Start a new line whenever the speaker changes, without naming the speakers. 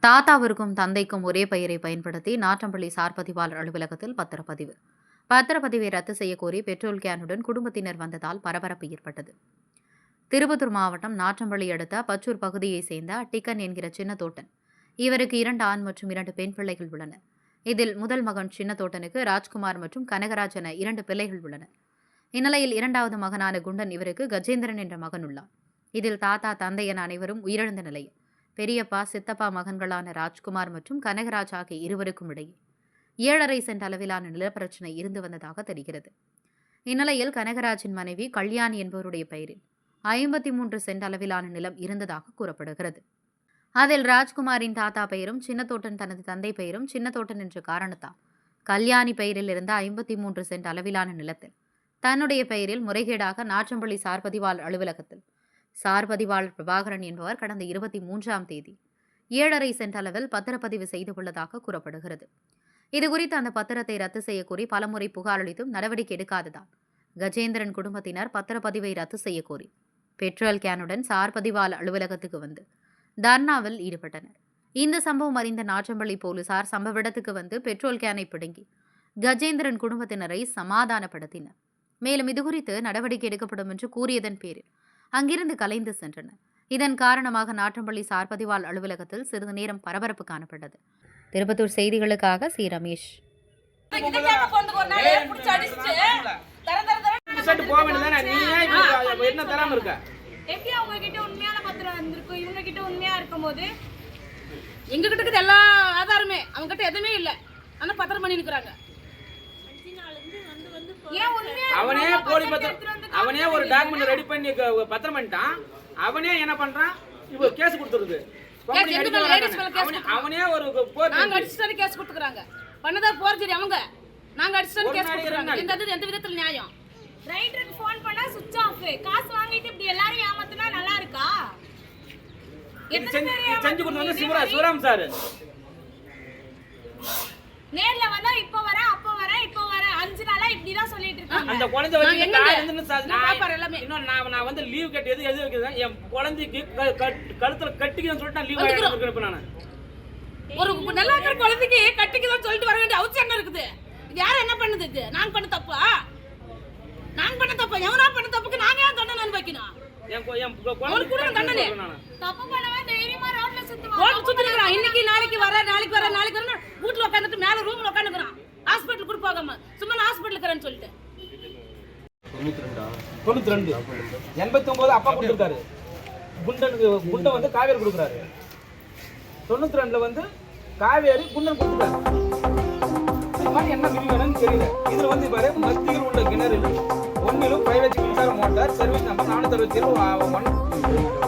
தாத்தாவிற்கும் தந்தைக்கும் ஒரே பெயரை பயன்படுத்தி நாற்றம்பள்ளி சார் பதிவாளர் அலுவலகத்தில் பத்திரப்பதிவு. பத்திரப்பதிவை ரத்து செய்யக்கோரி பெட்ரோல் கேனுடன் குடும்பத்தினர் வந்ததால் பரபரப்பு ஏற்பட்டது. திருப்பத்தூர் மாவட்டம் நாற்றம்பள்ளி அடுத்த பச்சூர் பகுதியைச் சேர்ந்த டிக்கன் என்கிற சின்னத்தோட்டன். இவருக்கு 2 ஆண் மற்றும் 2 பெண் பிள்ளைகள் உள்ளனர். இதில் முதல் மகன் சின்னத்தோட்டனுக்கு ராஜ்குமார் மற்றும் கனகராஜ் என 2 பிள்ளைகள் உள்ளனர். இந்நிலையில் 2வது மகனான குண்டன் இவருக்கு கஜேந்திரன் என்ற மகன் உள்ளார். இதில் தாத்தா, தந்தை என அனைவரும் உயிரிழந்த நிலையில் பெரியப்பா, சித்தப்பா மகன்களான ராஜ்குமார் மற்றும் கனகராஜ் ஆகிய இருவருக்கும் இடையே 7.5 சென்ட் அளவிலான நிலப்பிரச்சனை இருந்து வந்ததாக தெரிகிறது. இந்நிலையில் கனகராஜின் மனைவி கல்யாணி என்பவருடைய பெயரில் 53 சென்ட் அளவிலான நிலம் இருந்ததாக கூறப்படுகிறது. அதில் ராஜ்குமாரின் தாத்தா பெயரும் சின்னத்தோட்டன் தனது தந்தை பெயரும் சின்னத்தோட்டன் என்ற காரணத்தால் கல்யாணி பெயரில் இருந்த 53 சென்ட் அளவிலான நிலத்தில் தன்னுடைய பெயரில் முறைகேடாக நாற்றம்பள்ளி சார் பதிவாளர் அலுவலகத்தில் சார் பதிவாளர் பிரபாகரன் என்பவர் கடந்த 23ஆம் தேதி 7.5 சென்ட் அளவில் பத்திரப்பதிவு செய்துள்ளதாக கூறப்படுகிறது. இதுகுறித்து அந்த பத்திரத்தை ரத்து செய்யக்கோரி பலமுறை புகார் அளித்தும் நடவடிக்கை எடுக்காததால் கஜேந்திரன் குடும்பத்தினர் பத்திரப்பதிவை ரத்து செய்யக்கோரி பெட்ரோல் கேனுடன் சார் பதிவாளர் அலுவலகத்துக்கு வந்து தர்ணாவில் ஈடுபட்டனர். இந்த சம்பவம் அறிந்த நாற்றம்பள்ளி போலீசார் சம்பவ இடத்துக்கு வந்து பெட்ரோல் கேனை பிடுங்கி கஜேந்திரன் குடும்பத்தினரை சமாதானப்படுத்தினர். மேலும் இதுகுறித்து நடவடிக்கை எடுக்கப்படும் என்று கூறியதன் பேரில் அங்கிருந்து கலைந்து சென்றனர். இதன் காரணமாக நாற்றம்பள்ளி சார் பதிவாளர் அலுவலகத்தில் சிறிது நேரம் பரபரப்பு காணப்பட்டது. திருப்பத்தூர் செய்திகளுக்காக சி. ரமேஷ்.
எங்ககிட்ட எல்லா ஆதாரமே அவங்க கிட்ட எதுவுமே இல்ல. ஆனா பத்திரம் பண்ணி நிக்கிறாங்க.
அவனே போலி பத்திரம், அவனே ஒரு டாக்குமெண்ட் ரெடி பண்ணி பத்திரம் பண்ணிட்டான். அவனே என்ன பண்றான், இவ கேஸ் கொடுத்துருது. அவனே ஒரு
நாங்க அடிச்சுட்டு கேஸ் கொடுத்துறாங்க. பண்ணதா போர்ஜரி அவங்க. நாங்க அடிச்சுட்டு கேஸ் கொடுத்துறாங்க. எந்த விதத்துல நியாயம்?
ரைட்டருக்கு ஃபோன் பண்ணா சுவிட்ச் ஆஃப். காசு வாங்கிட்டு இப்படி எல்லாரும் ஏமாத்துனா நல்லா இருக்கா?
செஞ்சு கொடுத்தது சிவராம் சார்.
நேர்ல வந்தா இப்ப வரேன், அப்ப வரேன், இப்ப வரேன் 5 நாளா இப்படி தான் சொல்லிட்டு இருக்காங்க.
அந்த குழந்தை வச்சு நான் வந்து லீவ் கட்டி எது வைக்கிறேன், என் குழந்தைக்கு கழுத்துல கட்டிக்கணும்னு சொல்லிட்டு நான் லீவ் வாங்கிட்டு நான்.
ஒரு நல்லா இருக்கிற குழந்தைக்கு கட்டிக்கணும்னு சொல்லிட்டு வர வேண்டிய அவசியம் என்ன இருக்குது? இது யார் என்ன பண்ணுது? இது நான் பண்ண தப்பா? நான் பண்ண தப்பா? எவனா பண்ண தப்புக்கு நாங்க ஏன் தண்டனை அனுபவிக்கணும்?
தப்பு பண்ணவே தைரியமா ரோட்ல
சுத்துறான். இன்னைக்கு நாளைக்கு வர வீட்டுல உட்காந்துட்டு மேல ரூம்ல உட்காந்துக்கிறான். ஹாஸ்பிட்டல் கூட போகாம சும்மா ஹாஸ்பிட்டல் இருக்கிறேன்னு சொல்லிட்டு
92 89 அப்பா கொடுத்துருக்காரு. குண்டன் வந்து காவேரி கொடுக்குறாரு. 92ல வந்து காவேரி குண்டன் கொடுத்துருக்காரு. இந்த மாதிரி என்ன விதி வேணும்னு தெரியல. இதுல வந்து பாரு, மத்தியில் உள்ள கிணறு ஒன்னிலும் பிரைவேட் மின்சார மோட்டார் சர்வீஸ் நம்பர் 467